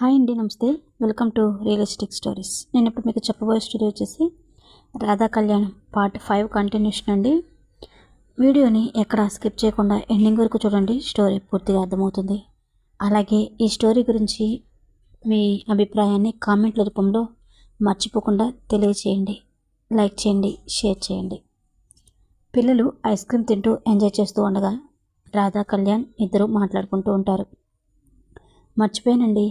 Hi అండి, నమస్తే. Welcome to realistic stories. నేను ఇప్పుడు మీకు చెప్పబోయే స్టోరీ వచ్చేసి రాధా కళ్యాణం పార్ట్ 5 కంటిన్యూషన్ అండి. వీడియోని ఎక్కడ స్కిప్ చేయకుండా ఎండింగ్ వరకు చూడండి, స్టోరీ పూర్తిగా అర్థమవుతుంది. అలాగే ఈ స్టోరీ గురించి మీ అభిప్రాయాన్ని కామెంట్ల రూపంలో మర్చిపోకుండా తెలియచేయండి. లైక్ చేయండి, షేర్ చేయండి. పిల్లలు ఐస్ క్రీమ్ తింటూ ఎంజాయ్ చేస్తూ ఉండగా రాధా కళ్యాణ్ ఇద్దరు మాట్లాడుకుంటూ ఉంటారు. మర్చిపోయానండి,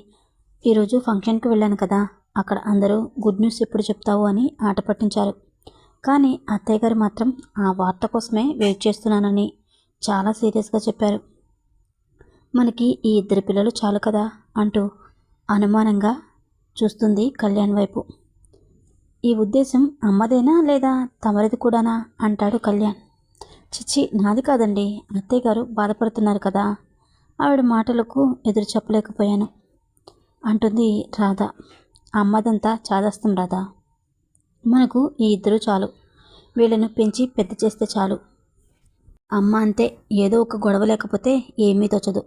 ఈరోజు ఫంక్షన్కి వెళ్ళాను కదా, అక్కడ అందరూ గుడ్ న్యూస్ ఎప్పుడు చెప్తావు అని ఆట పట్టించారు. కానీ అత్తయ్య గారు మాత్రం ఆ వార్త కోసమే వెయిట్ చేస్తున్నానని చాలా సీరియస్గా చెప్పారు. మనకి ఈ ఇద్దరు పిల్లలు చాలు కదా అంటూ అనుమానంగా చూస్తుంది కళ్యాణ్ వైపు. ఈ ఉద్దేశం అమ్మదేనా లేదా తమరిది కూడానా అంటాడు కళ్యాణ్. చిచ్చి, నాది కాదండి, అత్తయ్య గారు బాధపడుతున్నారు కదా, ఆవిడ మాటలకు ఎదురు చెప్పలేకపోయాను అంటుంది రాధ. అమ్మదంతా చాదస్తం రాధా, మనకు ఈ ఇద్దరు చాలు, వీళ్ళను పెంచి పెద్ద చేస్తే చాలు. అమ్మ అంతే, ఏదో ఒక గొడవ లేకపోతే ఏమీ తోచదు.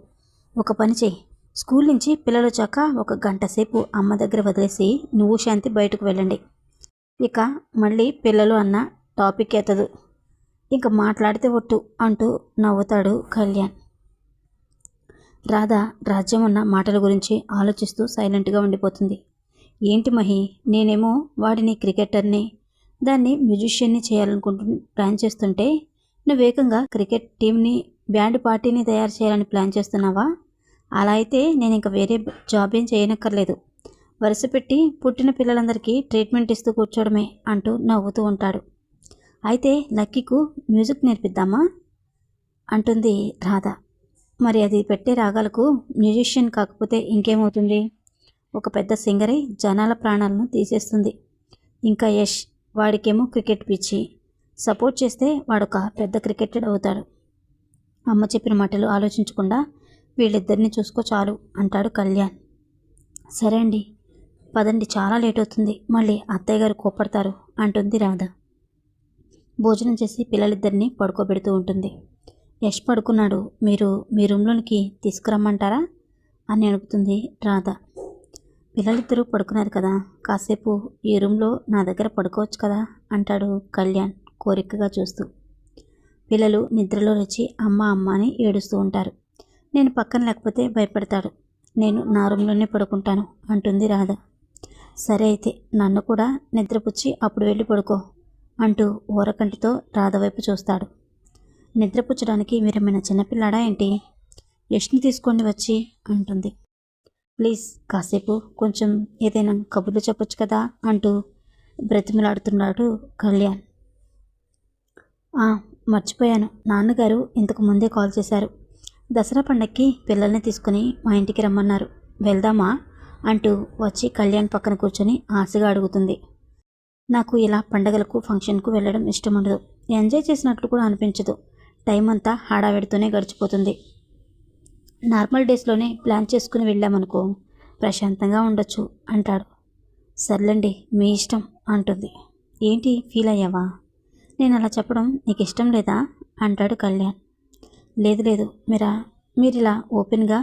ఒక పని చెయ్యి, స్కూల్ నుంచి పిల్లలు వచ్చాక ఒక గంట సేపు అమ్మ దగ్గర వదిలేసి నువ్వు శాంతి బయటకు వెళ్ళండి. ఇక మళ్ళీ పిల్లలు అన్న టాపిక్ ఎత్తదు, ఇంక మాట్లాడితే ఒట్టు అంటూ నవ్వుతాడు కళ్యాణ్. రాధ రాజ్యం ఉన్న మాటల గురించి ఆలోచిస్తూ సైలెంట్గా ఉండిపోతుంది. ఏంటి మహి, నేనేమో వాడిని క్రికెటర్ని, దాన్ని మ్యూజిషియన్ని ప్లాన్ చేస్తుంటే నువ్వేకంగా క్రికెట్ టీంని, బ్యాండ్ పార్టీని తయారు చేయాలని ప్లాన్ చేస్తున్నావా? అలా అయితే నేను ఇంకా వేరే జాబ్ ఏం చేయనక్కర్లేదు, వరుస పెట్టి పుట్టిన పిల్లలందరికీ ట్రీట్మెంట్ ఇస్తూ కూర్చోవడమే అంటూ నవ్వుతూ ఉంటాడు. అయితే లక్కీకు మ్యూజిక్ నేర్పిద్దామా అంటుంది రాధ. మరి అది పెట్టే రాగాలకు మ్యూజిషియన్ కాకపోతే ఇంకేమవుతుంది? ఒక పెద్ద సింగరే జనాల ప్రాణాలను తీసేస్తుంది. ఇంకా యష్, వాడికేమో క్రికెట్ పిచ్చి, సపోర్ట్ చేస్తే వాడొక పెద్ద క్రికెటర్ అవుతాడు. అమ్మ చెప్పిన మాటలు ఆలోచించకుండా వీళ్ళిద్దరిని చూసుకో చాలు అంటాడు కళ్యాణ్. సరే అండి, పదండి, చాలా లేట్ అవుతుంది, మళ్ళీ అత్తయ్య గారు కోపడతారు అంటుంది రాధ. భోజనం చేసి పిల్లలిద్దరినీ పడుకోబెడుతూ ఉంటుంది. యష్ పడుకున్నాడు, మీరు మీ రూమ్లోనికి తీసుకురమ్మంటారా అని అడుగుతుంది రాధ. పిల్లలిద్దరూ పడుకున్నారు కదా, కాసేపు ఈ రూమ్లో నా దగ్గర పడుకోవచ్చు కదా అంటాడు కళ్యాణ్ కోరికగా చూస్తూ. పిల్లలు నిద్రలో లేచి అమ్మ అమ్మ అని ఏడుస్తూ ఉంటారు. నేను పక్కన లేకపోతే భయపడతాడు, నేను నా రూమ్లోనే పడుకుంటాను అంటుంది రాధ. సరే అయితే నన్ను కూడా నిద్రపుచ్చి అప్పుడు వెళ్ళి పడుకో అంటూ ఊరకంటితో రాధ వైపు చూస్తాడు. నిద్రపుచ్చడానికి మీరేమైనా చిన్నపిల్లాడా ఏంటి? యష్ని తీసుకోండి వచ్చి అంటుంది. ప్లీజ్ కాసేపు కొంచెం ఏదైనా కబుర్లు చెప్పొచ్చు కదా అంటూ బ్రతిమలాడుతున్నాడు కళ్యాణ్. మర్చిపోయాను, నాన్నగారు ఇంతకు ముందే కాల్ చేశారు, దసరా పండక్కి పిల్లల్ని తీసుకుని మా ఇంటికి రమ్మన్నారు, వెళ్దామా అంటూ వచ్చి కళ్యాణ్ పక్కన కూర్చొని ఆశగా అడుగుతుంది. నాకు ఇలా పండగలకు ఫంక్షన్కు వెళ్ళడం ఇష్టం ఉండదు, ఎంజాయ్ చేసినట్లు కూడా అనిపించదు, టైం అంతా హడావిడితోనే గడిచిపోతుంది. నార్మల్ డేస్లోనే ప్లాన్ చేసుకుని వెళ్ళామనుకో ప్రశాంతంగా ఉండొచ్చు అంటాడు. సర్లేండి, మీ ఇష్టం అంటుంది. ఏంటి ఫీల్ అయ్యావా? నేను అలా చెప్పడం నీకు ఇష్టం లేదా అంటాడు కళ్యాణ్. లేదు లేదు, మీరిలా ఓపెన్గా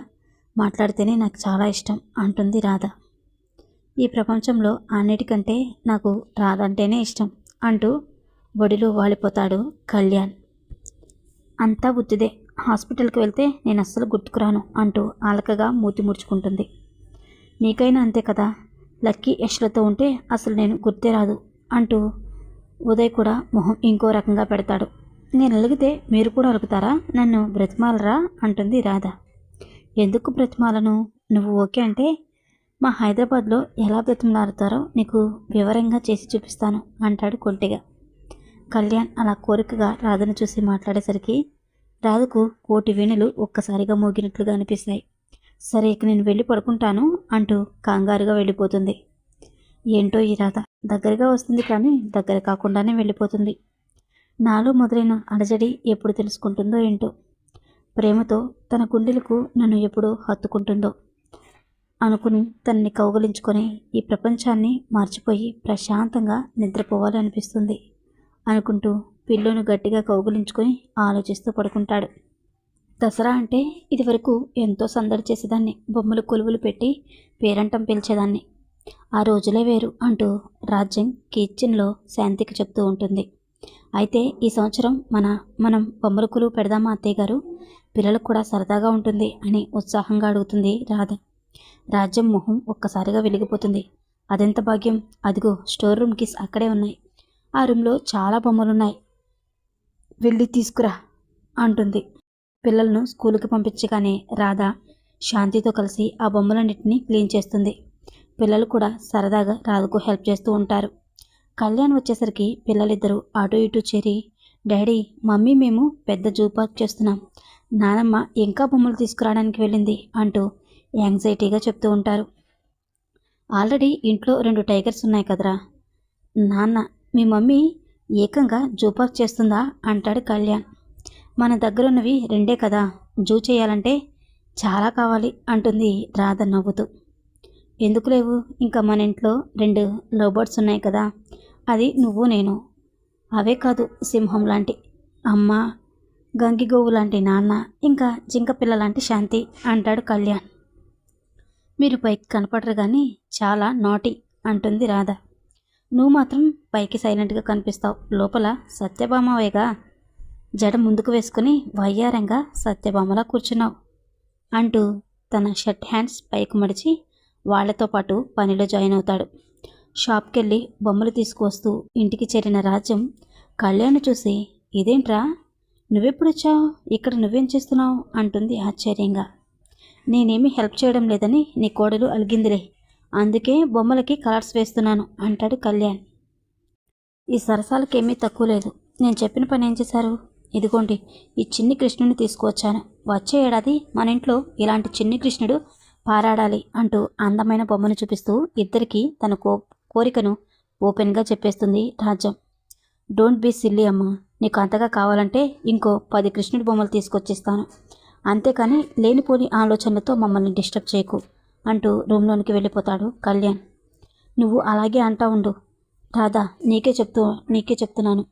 మాట్లాడితేనే నాకు చాలా ఇష్టం అంటుంది రాధ. ఈ ప్రపంచంలో అన్నిటికంటే నాకు రాధ అంటేనే ఇష్టం అంటూ ఒడిలో వాలిపోతాడు కళ్యాణ్. అంతా బుద్ధిదే, హాస్పిటల్కి వెళ్తే నేను అస్సలు గుర్తుకురాను అంటూ ఆలకగా మూతి ముడుచుకుంటుంది. నీకైనా అంతే కదా, లక్కీ యష్లతో ఉంటే అసలు నేను గుర్తే రాదు అంటూ ఉదయ్ కూడా మొహం ఇంకో రకంగా పెడతాడు. నేను అలిగితే మీరు కూడా అలుగుతారా, నన్ను బ్రతిమాలరా అంటుంది రాధ. ఎందుకు బ్రతిమాలను, నువ్వు ఓకే అంటే మా హైదరాబాద్లో ఎలా బ్రతిమలాడతారో నీకు వివరంగా చేసి చూపిస్తాను అంటాడు కొంటిగా. కళ్యాణ్ అలా కోరికగా రాధను చూసి మాట్లాడేసరికి రాధకు కోటి వీణులు ఒక్కసారిగా మోగినట్లుగా అనిపిస్తాయి. సరే ఇక నేను వెళ్ళి పడుకుంటాను అంటూ కంగారుగా వెళ్ళిపోతుంది. ఏంటో ఈ రాధ దగ్గరగా వస్తుంది కానీ దగ్గర కాకుండానే వెళ్ళిపోతుంది. నాలో మొదలైన అలజడి ఎప్పుడు తెలుసుకుంటుందో ఏంటో, ప్రేమతో తన గుండెలకు నన్ను ఎప్పుడు హత్తుకుంటుందో అనుకుని తనని కౌగలించుకొని ఈ ప్రపంచాన్ని మర్చిపోయి ప్రశాంతంగా నిద్రపోవాలి అనిపిస్తుంది అనుకుంటూ పిల్లోను గట్టిగా కౌగిలించుకొని ఆలోచిస్తూ పడుకుంటాడు. దసరా అంటే ఇదివరకు ఎంతో సందడి చేసేదాన్ని, బొమ్మలు కొలువులు పెట్టి పేరంటం పిలిచేదాన్ని. ఆ రోజులే వేరు అంటూ రాజ్యం కిచెన్లో శాంతికి చెప్తూ ఉంటుంది. అయితే ఈ సంవత్సరం మనం బొమ్మల కొలువు పెడదామా అత్తయ్య గారు? పిల్లలకు కూడా సరదాగా ఉంటుంది అని ఉత్సాహంగా అడుగుతుంది రాధ. రాజ్యం మొహం ఒక్కసారిగా వెలిగిపోతుంది. అదెంత భాగ్యం! అదిగో స్టోర్ రూమ్ కీస్ అక్కడే ఉన్నాయి. ఆ రూమ్లో చాలా బొమ్మలున్నాయి, వెళ్ళి తీసుకురా అంటుంది. పిల్లలను స్కూలుకి పంపించగానే రాధ శాంతితో కలిసి ఆ బొమ్మలన్నింటినీ క్లీన్ చేస్తుంది. పిల్లలు కూడా సరదాగా రాధకు హెల్ప్ చేస్తూ ఉంటారు. కళ్యాణ్ వచ్చేసరికి పిల్లలిద్దరూ అటు ఇటు చేరి, డాడీ మమ్మీ మేము పెద్ద జూ పార్క్ చేస్తున్నాం, నానమ్మ ఇంకా బొమ్మలు తీసుకురావడానికి వెళ్ళింది అంటూ యాంగ్జైటీగా చెప్తూ ఉంటారు. ఆల్రెడీ ఇంట్లో 2 టైగర్స్ ఉన్నాయి కదరా నాన్న, మీ మమ్మీ ఏకంగా జూ పార్క్ చేస్తుందా అంటాడు కళ్యాణ్. మన దగ్గరున్నవి 2 కదా, జూ చేయాలంటే చాలా కావాలి అంటుంది రాధ నవ్వుతూ. ఎందుకు లేవు, ఇంకా మన ఇంట్లో 2 లవ్ బర్డ్స్ ఉన్నాయి కదా, అది నువ్వు నేను. అవే కాదు, సింహం లాంటి అమ్మ, గంగిగోవు లాంటి నాన్న, ఇంకా జింక పిల్ల లాంటి శాంతి అంటాడు కళ్యాణ్. మీరు పైకి కనపడరు కానీ చాలా నాటి అంటుంది రాధ. నువ్వు మాత్రం పైకి సైలెంట్గా కనిపిస్తావు, లోపల సత్యభామవేగా. జడ ముందుకు వేసుకుని వయ్యారంగా సత్యభామలా కూర్చున్నావు అంటూ తన షర్ట్ హ్యాండ్స్ పైకి మడిచి వాళ్లతో పాటు పనిలో జాయిన్ అవుతాడు. షాప్కి వెళ్ళి బొమ్మలు తీసుకువస్తూ ఇంటికి చేరిన రాజ్యం కళ్యాణ్ చూసి, ఇదేంట్రా నువ్వెప్పుడొచ్చావు, ఇక్కడ నువ్వేం చేస్తున్నావు అంటుంది ఆశ్చర్యంగా. నేనేమీ హెల్ప్ చేయడం లేదని నీ కోడలు అలిగిందిలే, అందుకే బొమ్మలకి కలర్స్ వేస్తున్నాను అంటాడు కళ్యాణ్. ఈ సరసాలకేమీ తక్కువ లేదు, నేను చెప్పిన పని ఏం చేశారు? ఇదిగోండి ఈ చిన్ని కృష్ణుని తీసుకువచ్చాను, వచ్చే ఏడాది మన ఇంట్లో ఇలాంటి చిన్ని కృష్ణుడు పారాడాలి అంటూ అందమైన బొమ్మను చూపిస్తూ ఇద్దరికీ తన కోరికను ఓపెన్గా చెప్పేస్తుంది రాజ్యం. డోంట్ బీ సిల్లీ అమ్మా, నీకు అంతగా కావాలంటే ఇంకో 10 కృష్ణుడి బొమ్మలు తీసుకొచ్చిస్తాను, అంతేకాని లేనిపోని ఆలోచనలతో మమ్మల్ని డిస్టర్బ్ చేయకు అంటూ రూమ్లోనికి వెళ్ళిపోతాడు కళ్యాణ్. నువ్వు అలాగే అంటా ఉండు రాధా, నీకే చెప్తున్నాను,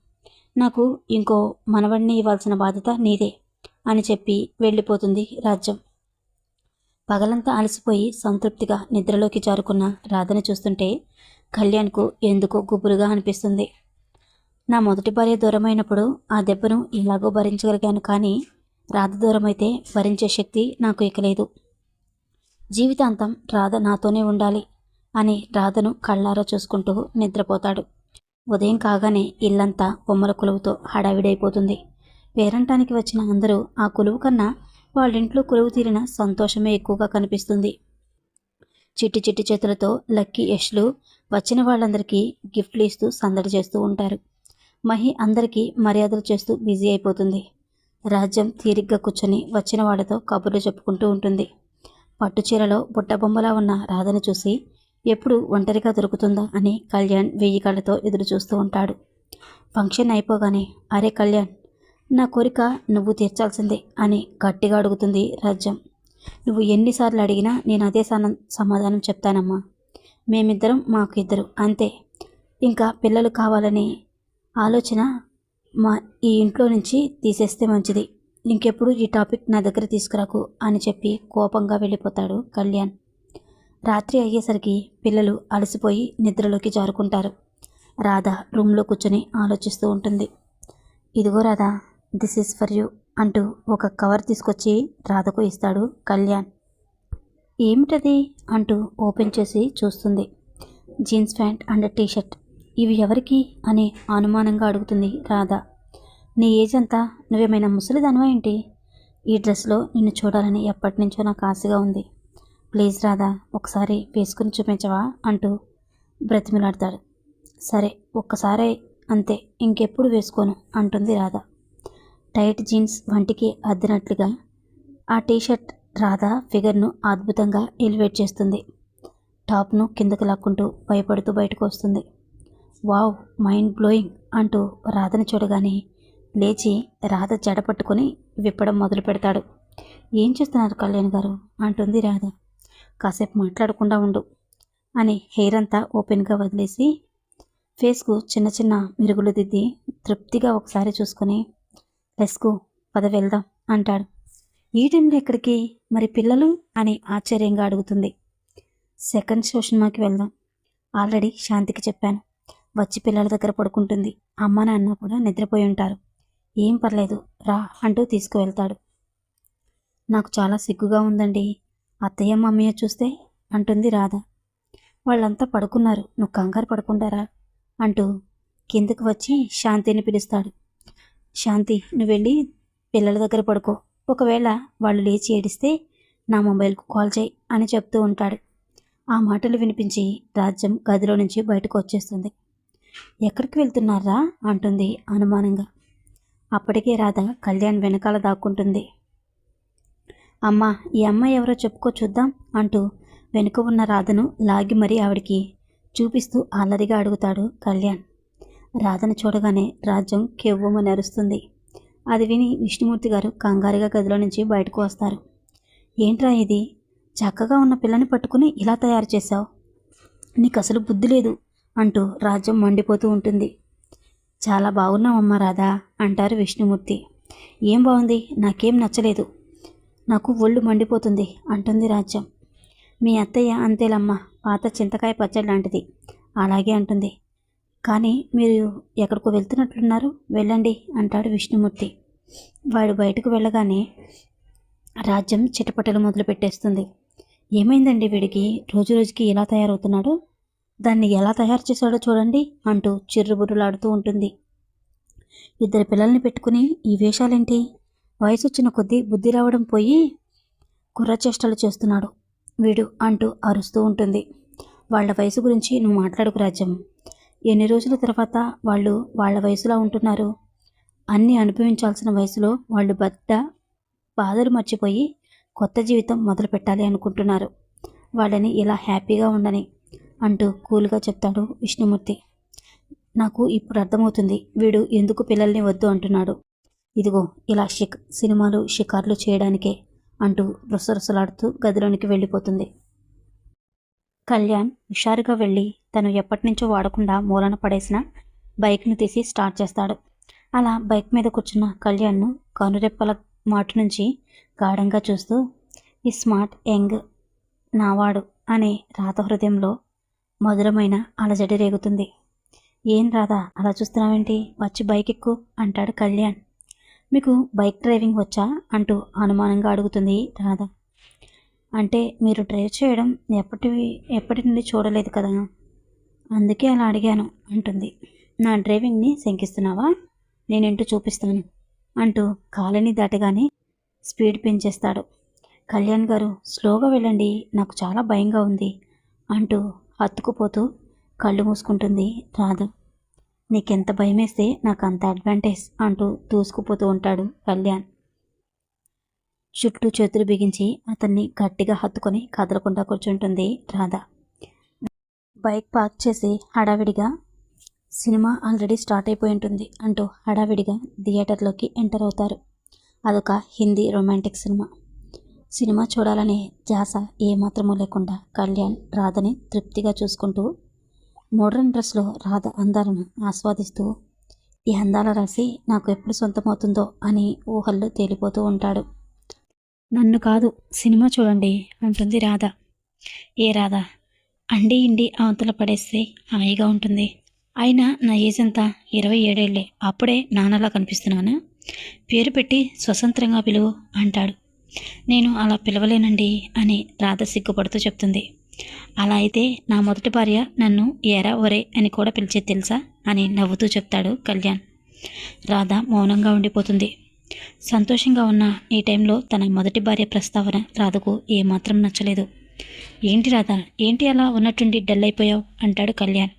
నాకు ఇంకో మనవడిని ఇవ్వాల్సిన బాధ్యత నీదే అని చెప్పి వెళ్ళిపోతుంది రాజ్యం. పగలంతా అలసిపోయి సంతృప్తిగా నిద్రలోకి జారుకున్న రాధని చూస్తుంటే కళ్యాణ్కు ఎందుకో గుబురుగా అనిపిస్తుంది. నా మొదటి భార్య దూరమైనప్పుడు ఆ దెబ్బను ఎలాగో భరించగలిగాను, కానీ రాధ దూరమైతే భరించే శక్తి నాకు ఇక లేదు. జీవితాంతం రాధ నాతోనే ఉండాలి అని రాధను కళ్ళారా చూసుకుంటూ నిద్రపోతాడు. ఉదయం కాగానే ఇల్లంతా బొమ్మల కొలువుతో హడావిడైపోతుంది. పేరంటానికి వచ్చిన అందరూ ఆ కొలువు కన్నా వాళ్ళింట్లో కొలువు తీరిన సంతోషమే ఎక్కువగా కనిపిస్తుంది. చిట్టి చిట్టి చేతులతో లక్కీ యష్లు వచ్చిన వాళ్ళందరికీ గిఫ్ట్లు ఇస్తూ సందడి చేస్తూ ఉంటారు. మహి అందరికీ మర్యాదలు చేస్తూ బిజీ అయిపోతుంది. రాజ్యం తీరిగ్గా కూర్చొని వచ్చిన వాళ్ళతో కబుర్లు చెప్పుకుంటూ ఉంటుంది. పట్టుచీరలో బుట్టబొమ్మలా ఉన్న రాధను చూసి ఎప్పుడు ఒంటరిగా దొరుకుతుందా అని కళ్యాణ్ 1000 కళ్ళతో ఎదురు చూస్తూ ఉంటాడు. ఫంక్షన్ అయిపోగానే, అరే కళ్యాణ్, నా కోరిక నువ్వు తీర్చాల్సిందే అని గట్టిగా అడుగుతుంది రాజ్యం. నువ్వు ఎన్నిసార్లు అడిగినా నేను అదే సమాధానం చెప్తానమ్మా. మేమిద్దరం మాకు ఇద్దరు అంతే, ఇంకా పిల్లలు కావాలనే ఆలోచన ఈ ఇంట్లో నుంచి తీసేస్తే మంచిది. ఇంకెప్పుడు ఈ టాపిక్ నా దగ్గర తీసుకురాకు అని చెప్పి కోపంగా వెళ్ళిపోతాడు కళ్యాణ్. రాత్రి అయ్యేసరికి పిల్లలు అలసిపోయి నిద్రలోకి జారుకుంటారు. రాధ రూమ్లో కూర్చొని ఆలోచిస్తూ ఉంటుంది. ఇదిగో Radha, this is for you అంటూ ఒక కవర్ తీసుకొచ్చి రాధకు ఇస్తాడు కళ్యాణ్. ఏమిటది అంటూ ఓపెన్ చేసి చూస్తుంది. Jeans pant and T-shirt. ఇవి ఎవరికి అని అనుమానంగా అడుగుతుంది రాధ. నీ ఏజ్ అంతా, నువ్వేమైనా ముసలిదానివా ఏంటి? ఈ డ్రెస్లో నిన్ను చూడాలని ఎప్పటి నుంచో నాకు ఆశగా ఉంది. ప్లీజ్ రాధా, ఒకసారి వేసుకుని చూపించవా అంటూ బ్రతిమిలాడతాడు. సరే ఒక్కసారే అంతే, ఇంకెప్పుడు వేసుకోను అంటుంది రాధ. టైట్ జీన్స్ వంటికి అద్దినట్లుగా ఆ టీషర్ట్ రాధ ఫిగర్ను అద్భుతంగా ఎలివేట్ చేస్తుంది. టాప్ను కిందకు లాక్కుంటూ భయపడుతూ బయటకు వస్తుంది. వావ్, మైండ్ బ్లోయింగ్ అంటూ రాధని చూడగానే లేచి రాధ జడ పట్టుకొని విప్పడం మొదలు పెడతాడు. ఏం చేస్తున్నారు కళ్యాణ్ గారు అంటుంది రాధ. కాసేపు మాట్లాడకుండా ఉండు అని హెయిర్ అంతా ఓపెన్గా వదిలేసి ఫేస్కు చిన్న చిన్న మిరుగులు దిద్ది తృప్తిగా ఒకసారి చూసుకొని, లెట్స్ గో, పద వెళ్దాం అంటాడు. ఈ టైంలో ఎక్కడికి, మరి పిల్లలు అని ఆశ్చర్యంగా అడుగుతుంది. సెకండ్ షో సినిమాకి వెళ్దాం. ఆల్రెడీ శాంతికి చెప్పాను, వచ్చి పిల్లల దగ్గర పడుకుంటుంది. అమ్మ నాన్న కూడా నిద్రపోయి ఉంటారు. ఏం పర్లేదు రా అంటూ తీసుకువెళ్తాడు. నాకు చాలా సిగ్గుగా ఉందండి, అత్తయ్య మమ్మయ్య చూస్తే అంటుంది రాధ. వాళ్ళంతా పడుకున్నారు, నువ్వు కంగారు పడుకుంటారా అంటూ కిందకు వచ్చి శాంతిని పిలుస్తాడు. శాంతి, నువ్వు వెళ్ళి పిల్లల దగ్గర పడుకో, ఒకవేళ వాళ్ళు లేచి ఏడిస్తే నా మొబైల్కు కాల్ చేయి అని చెప్తూ ఉంటాడు. ఆ మాటలు వినిపించి రాజ్యం గదిలో నుంచి బయటకు వచ్చేస్తుంది. ఎక్కడికి వెళ్తున్నారా అంటుంది అనుమానంగా. అప్పటికే రాధ కళ్యాణ్ వెనకాల దాక్కుంటుంది. అమ్మా, ఈ అమ్మాయి ఎవరో చెప్పుకో చూద్దాం అంటూ వెనుక ఉన్న రాధను లాగి మరీ ఆవిడికి చూపిస్తూ అల్లరిగా అడుగుతాడు కళ్యాణ్. రాధను చూడగానే రాజ్యం కెవ్వమని అరుస్తుంది. అది విని విష్ణుమూర్తి గారు కంగారుగా గదిలో నుంచి బయటకు వస్తారు. ఏంట్రా ఇది, చక్కగా ఉన్న పిల్లని పట్టుకుని ఇలా తయారు చేశావు, నీకు అసలు బుద్ధి లేదు అంటూ రాజ్యం మండిపోతూ ఉంటుంది. చాలా బాగున్నావమ్మా రాధా అంటారు విష్ణుమూర్తి. ఏం బాగుంది, నాకేం నచ్చలేదు, నాకు ఒళ్ళు మండిపోతుంది అంటుంది రాజ్యం. మీ అత్తయ్య అంతేలమ్మా, పాత చింతకాయ పచ్చడి లాంటిది, అలాగే అంటుంది. కానీ మీరు ఎక్కడికో వెళ్తున్నట్లున్నారు, వెళ్ళండి అంటాడు విష్ణుమూర్తి. వాడు బయటకు వెళ్ళగానే రాజ్యం చిటపటలు మొదలు పెట్టేస్తుంది. ఏమైందండి వీడికి, రోజు రోజుకి ఎలా తయారవుతున్నాడు, దాన్ని ఎలా తయారు చేశాడో చూడండి అంటూ చిర్రుబుర్రులాడుతూ ఉంటుంది. ఇద్దరు పిల్లల్ని పెట్టుకుని ఈ వేషాలేంటి, వయసు వచ్చిన కొద్దీ బుద్ధి రావడం పోయి కుర్రచేష్టలు చేస్తున్నాడు వీడు అంటూ అరుస్తూ ఉంటుంది. వాళ్ళ వయసు గురించి నువ్వు మాట్లాడుకు రాజ్యం, ఎన్ని రోజుల తర్వాత వాళ్ళు వాళ్ళ వయసులా ఉంటున్నారు, అన్నీ అనుభవించాల్సిన వయసులో వాళ్ళు బాధలు మర్చిపోయి కొత్త జీవితం మొదలు పెట్టాలి అనుకుంటున్నారు, వాళ్ళని ఇలా హ్యాపీగా ఉండని అంటూ కూల్గా చెప్తాడు విష్ణుమూర్తి. నాకు ఇప్పుడు అర్థమవుతుంది వీడు ఎందుకు పిల్లల్ని వద్దు అంటున్నాడు, ఇదిగో ఇలా సినిమాలు షికార్లు చేయడానికే అంటూ రుసరుసలాడుతూ గదిలోనికి వెళ్ళిపోతుంది. కళ్యాణ్ హుషారుగా వెళ్ళి తను ఎప్పటినుంచో వాడకుండా మూలన పడేసిన బైక్ను తీసి స్టార్ట్ చేస్తాడు. అలా బైక్ మీద కూర్చున్న కళ్యాణ్ను కనురెప్పల మాటు నుంచి గాఢంగా చూస్తూ, ఈ స్మార్ట్ యంగ్ నావాడు అనే రాధ హృదయంలో మధురమైన అలజడి రేగుతుంది. ఏం రాధా అలా చూస్తున్నావేంటి, వచ్చి బైక్ ఎక్కు అంటాడు కళ్యాణ్. మీకు బైక్ డ్రైవింగ్ వచ్చా అంటూ అనుమానంగా అడుగుతుంది రాధ. అంటే మీరు డ్రైవ్ చేయడం ఎప్పటి నుండి చూడలేదు కదా, అందుకే అలా అడిగాను అంటుంది. నా డ్రైవింగ్ని శంకిస్తున్నావా, నేనేంటో చూపిస్తాను అంటూ కాలనీ దాటగానే స్పీడ్ పెంచేస్తాడు. కళ్యాణ్ గారు స్లోగా వెళ్ళండి, నాకు చాలా భయంగా ఉంది అంటూ హత్తుకుపోతూ కళ్ళు మూసుకుంటుంది రాధ. నీకెంత భయమేస్తే నాకు అంత అడ్వాంటేజ్ అంటూ దూసుకుపోతూ ఉంటాడు కళ్యాణ్. చుట్టూ చేతులు బిగించి అతన్ని గట్టిగా హత్తుకొని కదలకుండా కూర్చుంటుంది రాధ. బైక్ పార్క్ చేసి హడావిడిగా సినిమా ఆల్రెడీ స్టార్ట్ అయిపోయి ఉంటుంది అంటూ హడావిడిగా థియేటర్లోకి ఎంటర్ అవుతారు. అదొక హిందీ రొమాంటిక్ సినిమా చూడాలనే ధ్యాస ఏమాత్రమూ లేకుండా కళ్యాణ్ రాధని తృప్తిగా చూసుకుంటూ మోడ్రన్ డ్రెస్లో రాధ అందాలను ఆస్వాదిస్తూ, ఈ అందాల రాసి నాకు ఎప్పుడు సొంతమవుతుందో అని ఊహల్లో తేలిపోతూ ఉంటాడు. నన్ను కాదు సినిమా చూడండి అంటుంది రాధ. ఏ రాధ, అండి ఇండి అవతల పడేస్తే హాయిగా ఉంటుంది, అయినా నా ఏజ్ అంతా 27 ఏళ్లే, అప్పుడే నాన్నలా కనిపిస్తున్నానా, పేరు పెట్టి స్వతంత్రంగా పిలువు అంటాడు. నేను అలా పిలవలేనండి అని రాధ సిగ్గుపడుతూ చెప్తుంది. అలా అయితే నా మొదటి భార్య నన్ను ఎరా ఒరే అని కూడా పిలిచేది తెలుసా అని నవ్వుతూ చెప్తాడు కళ్యాణ్. రాధ మౌనంగా ఉండిపోతుంది. సంతోషంగా ఉన్న ఈ టైంలో తన మొదటి భార్య ప్రస్తావన రాధకు ఏమాత్రం నచ్చలేదు. ఏంటి రాధ, ఏంటి అలా ఉన్నట్టుండి డల్ అయిపోయావు అంటాడు కళ్యాణ్.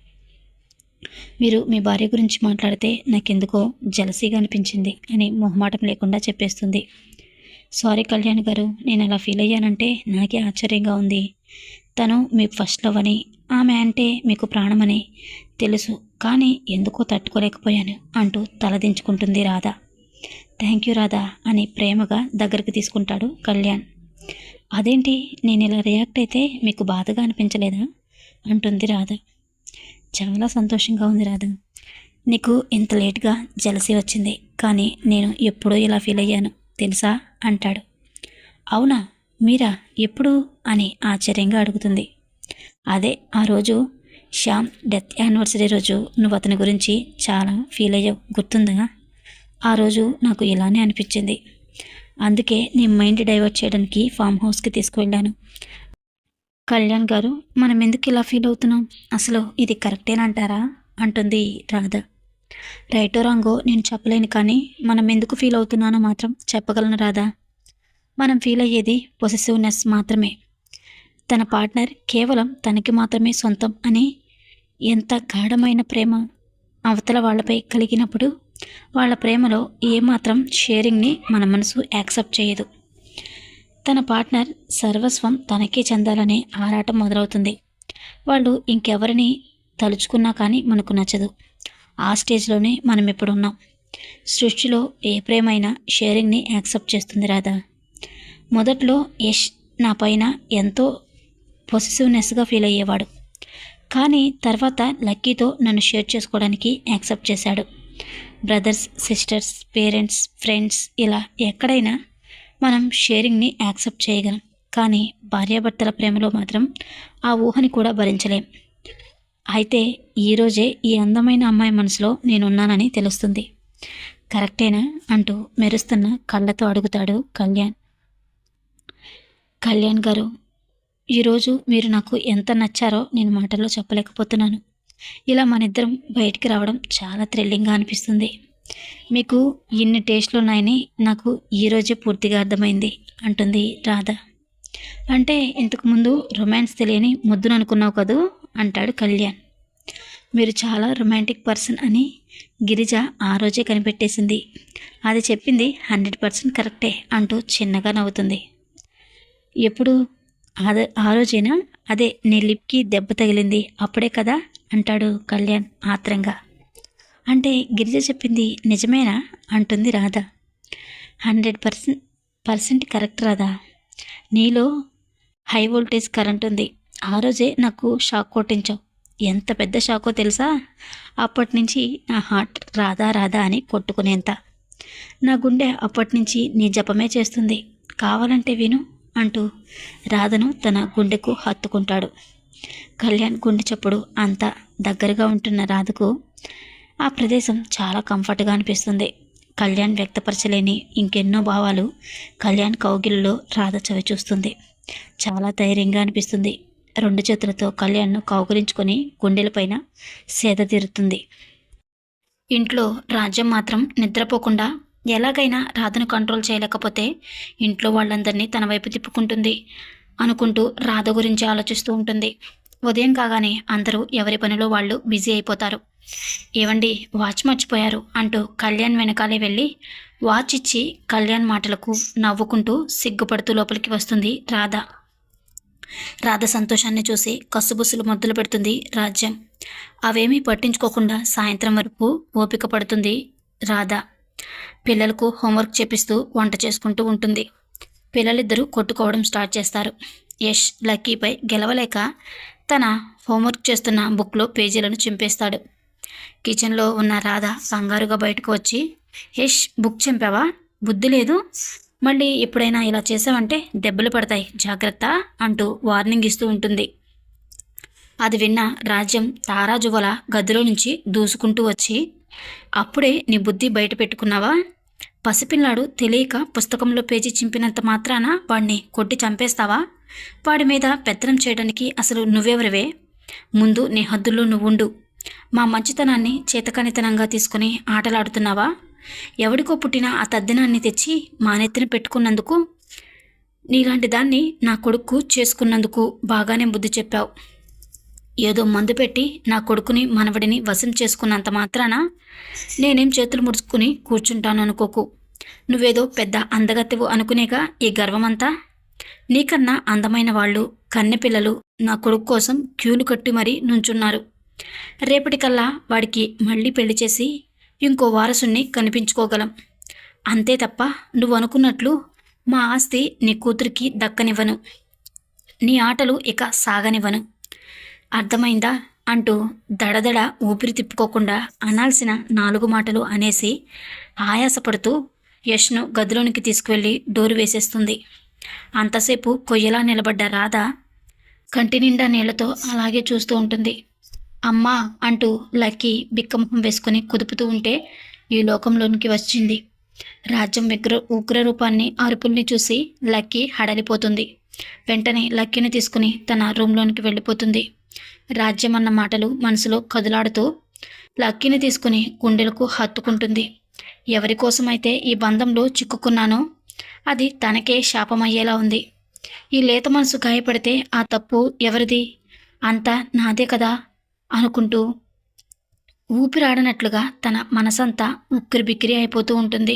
మీరు మీ భార్య గురించి మాట్లాడితే నాకెందుకో జలసీగా అనిపించింది అని మొహమాటం లేకుండా చెప్పేస్తుంది. సారీ కళ్యాణ్ గారు, నేను అలా ఫీల్ అయ్యానంటే నాకే ఆశ్చర్యంగా ఉంది. తను మీ ఫస్ట్ లవ్ అని, ఆమె అంటే మీకు ప్రాణమని తెలుసు, కానీ ఎందుకో తట్టుకోలేకపోయాను అంటూ తలదించుకుంటుంది రాధ. థ్యాంక్ యూ రాధా అని ప్రేమగా దగ్గరికి తీసుకుంటాడు కళ్యాణ్. అదేంటి, నేను ఇలా రియాక్ట్ అయితే మీకు బాధగా అనిపించలేదా అంటుంది రాధ. చాలా సంతోషంగా ఉంది రాధ, నీకు ఇంత లేట్గా జలసీ వచ్చింది, కానీ నేను ఎప్పుడూ ఇలా ఫీల్ అయ్యాను తెలుసా అంటాడు. అవునా, మీరా, ఎప్పుడు అని ఆశ్చర్యంగా అడుగుతుంది. అదే ఆ రోజు శ్యామ్ డెత్ యానివర్సరీ రోజు నువ్వు అతని గురించి చాలా ఫీల్ అయ్యావు, గుర్తుందా? ఆ రోజు నాకు ఇలానే అనిపించింది. అందుకే నీ మైండ్ డైవర్ట్ చేయడానికి ఫామ్ హౌస్కి తీసుకువెళ్ళాను. కళ్యాణ్ గారు, మనం ఎందుకు ఇలా ఫీల్ అవుతున్నాం? అసలు ఇది కరెక్టేనంటారా అంటుంది రాధ. రైటో రాంగో నేను చెప్పలేను, కానీ మనం ఎందుకు ఫీల్ అవుతున్నానో మాత్రం చెప్పగలను రాధా. మనం ఫీల్ అయ్యేది పొసెసివ్నెస్ మాత్రమే. తన పార్ట్నర్ కేవలం తనకి మాత్రమే సొంతం అని ఎంత గాఢమైన ప్రేమ అవతల వాళ్ళపై కలిగినప్పుడు వాళ్ళ ప్రేమలో ఏమాత్రం షేరింగ్ని మన మనసు యాక్సెప్ట్ చేయదు. తన పార్ట్నర్ సర్వస్వం తనకే చెందాలనే ఆరాటం మొదలవుతుంది. వాళ్ళు ఇంకెవరిని తలుచుకున్నా కానీ మనకు నచ్చదు. ఆ స్టేజ్లోనే మనం ఇప్పుడు ఉన్నాం. సృష్టిలో ఏ ప్రేమైనా షేరింగ్ని యాక్సెప్ట్ చేస్తుంది రాదా. మొదట్లో యష్ నా పైన ఎంతో పొసెసివ్నెస్గా ఫీల్ అయ్యేవాడు, కానీ తర్వాత లక్కీతో నన్ను షేర్ చేసుకోవడానికి యాక్సెప్ట్ చేశాడు. బ్రదర్స్, సిస్టర్స్, పేరెంట్స్, ఫ్రెండ్స్, ఇలా ఎక్కడైనా మనం షేరింగ్ని యాక్సెప్ట్ చేయగలం, కానీ భార్యాభర్తల ప్రేమలో మాత్రం ఆ ఊహని కూడా భరించలేం. అయితే ఈరోజే ఈ అందమైన అమ్మాయి మనసులో నేనున్నానని తెలుస్తుంది. కరెక్టేనా అంటూ మెరుస్తున్న కళ్ళతో అడుగుతాడు కళ్యాణ్. కళ్యాణ్ గారు, ఈరోజు మీరు నాకు ఎంత నచ్చారో నేను మాటల్లో చెప్పలేకపోతున్నాను. ఇలా మనిద్దరం బయటికి రావడం చాలా థ్రిల్లింగ్గా అనిపిస్తుంది. మీకు ఇన్ని టేస్ట్లు ఉన్నాయని నాకు ఈరోజే పూర్తిగా అర్థమైంది అంటుంది రాధ. అంటే ఇంతకుముందు రొమాన్స్ తెలియని ముద్దును అనుకున్నావు కదూ అంటాడు కళ్యాణ్. మీరు చాలా రొమాంటిక్ పర్సన్ అని గిరిజ ఆ రోజే కనిపెట్టేసింది. అది చెప్పింది 100% కరెక్టే అంటూ చిన్నగా నవ్వుతుంది. ఎప్పుడు? ఆ రోజేనా? అదే నీ లిప్కి దెబ్బ తగిలింది అప్పుడే కదా అంటాడు కళ్యాణ్ ఆత్రంగా. అంటే గిరిజ చెప్పింది నిజమేనా అంటుంది రాధ. 100% కరెక్ట్ రాధా. నీలో హై వోల్టేజ్ కరెంట్ ఉంది. ఆ రోజే నాకు షాక్ కొట్టించావు. ఎంత పెద్ద షాకో తెలుసా? అప్పటి నుంచి నా హార్ట్ రాధా రాధా అని కొట్టుకునేంత. నా గుండె అప్పటి నుంచి నీ జపమే చేస్తుంది. కావాలంటే విను అంటూ రాధను తన గుండెకు హత్తుకుంటాడు. కళ్యాణ్ గుండె చప్పుడు అంత దగ్గరగా ఉంటున్న రాధకు ఆ ప్రదేశం చాలా కంఫర్ట్గా అనిపిస్తుంది. కళ్యాణ్ వ్యక్తపరచలేని ఇంకెన్నో భావాలు కళ్యాణ్ కౌగిలిలో రాధ చవి చూస్తుంది. చాలా ధైర్యంగా అనిపిస్తుంది. 2 చేతులతో కళ్యాణ్ను కౌగిలించుకొని గుండెలపైన సేద తీరుతుంది. ఇంట్లో రాజ్యం మాత్రం నిద్రపోకుండా ఎలాగైనా రాధను కంట్రోల్ చేయలేకపోతే ఇంట్లో వాళ్ళందరినీ తన వైపు తిప్పుకుంటుంది అనుకుంటూ రాధ గురించి ఆలోచిస్తూ ఉంటుంది. ఉదయం కాగానే అందరూ ఎవరి పనిలో వాళ్ళు బిజీ అయిపోతారు. ఏవండి, వాచ్ మర్చిపోయారు అంటూ కళ్యాణ్ వెనకాలే వెళ్ళి వాచ్ ఇచ్చి కళ్యాణ్ మాటలకు నవ్వుకుంటూ సిగ్గుపడుతూ లోపలికి వస్తుంది రాధ. రాధ సంతోషాన్ని చూసి కసుబుసులు మొదలు పెడుతుంది రాజ్యం. అవేమీ పట్టించుకోకుండా సాయంత్రం వరకు ఓపిక పడుతుంది రాధ. పిల్లలకు హోంవర్క్ చేపిస్తూ వంట చేసుకుంటూ ఉంటుంది. పిల్లలిద్దరూ కొట్టుకోవడం స్టార్ట్ చేస్తారు. యష్ లక్కీపై గెలవలేక తన హోంవర్క్ చేస్తున్న బుక్లో పేజీలను చింపేస్తాడు. కిచెన్లో ఉన్న రాధ కంగారుగా బయటకు వచ్చి, యష్ బుక్ చింపావా? బుద్ధి లేదు, మళ్ళీ ఎప్పుడైనా ఇలా చేసావంటే దెబ్బలు పడతాయి, జాగ్రత్త అంటూ వార్నింగ్ ఇస్తూ ఉంటుంది. అది విన్న రాజ్యం తారాజువల గదిలో నుంచి దూసుకుంటూ వచ్చి, అప్పుడే నీ బుద్ధి బయట పెట్టుకున్నావా? పసిపిల్లాడు తెలియక పుస్తకంలో పేజీ చింపినంత మాత్రాన వాడిని కొట్టి చంపేస్తావా? వాడి మీద పెత్తనం చేయడానికి అసలు నువ్వెవరివే? ముందు నీ హద్దుల్లో నువ్వుండు. మా మంచితనాన్ని చేతకానితనంగా తీసుకుని ఆటలాడుతున్నావా? ఎవడికో పుట్టిన ఆ తద్దినాన్ని తెచ్చి మా నెత్తిన పెట్టుకున్నందుకు, నీలాంటి దాన్ని నా కొడుకు చేసుకున్నందుకు బాగానే బుద్ధి చెప్పావు. ఏదో మందు పెట్టి నా కొడుకుని మనవడిని వశం చేసుకున్నంత మాత్రాన నేనేం చేతులు ముడుచుకుని కూర్చుంటాను అనుకోకు. నువ్వేదో పెద్ద అందగత్తెవు అనుకునేగా ఈ గర్వమంతా. నీకన్నా అందమైన వాళ్ళు, కన్నెపిల్లలు నా కొడుకు కోసం క్యూలు కట్టి మరీ నుంచున్నారు. రేపటికల్లా వాడికి మళ్ళీ పెళ్లి చేసి ఇంకో వారసుని కనిపించుకోగలం. అంతే తప్ప నువ్వు అనుకున్నట్లు మా ఆస్తి నీ కూతురికి దక్కనివ్వను. నీ ఆటలు ఇక సాగనివ్వను. అర్థమైందా అంటూ దడదడ ఊపిరి తిప్పుకోకుండా అనాల్సిన 4 మాటలు అనేసి ఆయాసపడుతూ యష్ను గదిలోనికి తీసుకువెళ్ళి డోరు వేసేస్తుంది. అంతసేపు కొయ్యలా నిలబడ్డ రాధ కంటి నిండా నీళ్లతో అలాగే చూస్తూ ఉంటుంది. అమ్మా అంటూ లక్కీ బిక్కముఖం వేసుకుని కుదుపుతూ ఉంటే ఈ లోకంలోనికి వచ్చింది. రాజ్యం ఉగ్రరూపాన్ని అరుపుల్ని చూసి లక్కీ హడలిపోతుంది. వెంటనే లక్కీని తీసుకుని తన రూమ్లోనికి వెళ్ళిపోతుంది. రాజ్యం అన్న మాటలు మనసులో కదులాడుతూ లక్కీని తీసుకుని గుండెలకు హత్తుకుంటుంది. ఎవరి కోసమైతే ఈ బంధంలో చిక్కుకున్నానో అది తనకే శాపమయ్యేలా ఉంది. ఈ లేత మనసు గాయపడితే ఆ తప్పు ఎవరిది? అంతా నాదే కదా అనుకుంటూ ఊపిరాడనట్లుగా తన మనసంతా ఉక్కిరిబిక్కిరి అయిపోతూ ఉంటుంది.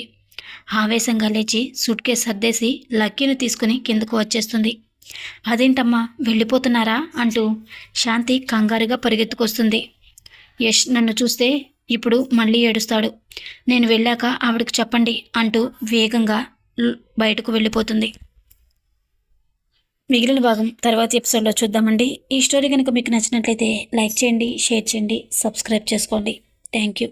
ఆవేశంగా లేచి సూట్ కేస్ సర్దేసి లక్కీని తీసుకుని కిందకు వచ్చేస్తుంది. అదేంటమ్మా వెళ్ళిపోతున్నారా అంటూ శాంతి కంగారుగా పరిగెత్తుకొస్తుంది. యష్ నన్ను చూస్తే ఇప్పుడు మళ్ళీ ఏడుస్తాడు. నేను వెళ్ళాక ఆవిడకు చెప్పండి అంటూ వేగంగా బయటకు వెళ్ళిపోతుంది. మిగిలిన భాగం తర్వాతి ఎపిసోడ్లో చూద్దామండి. ఈ స్టోరీ కనుక మీకు నచ్చినట్లయితే లైక్ చేయండి, షేర్ చేయండి, సబ్స్క్రైబ్ చేసుకోండి. Thank you.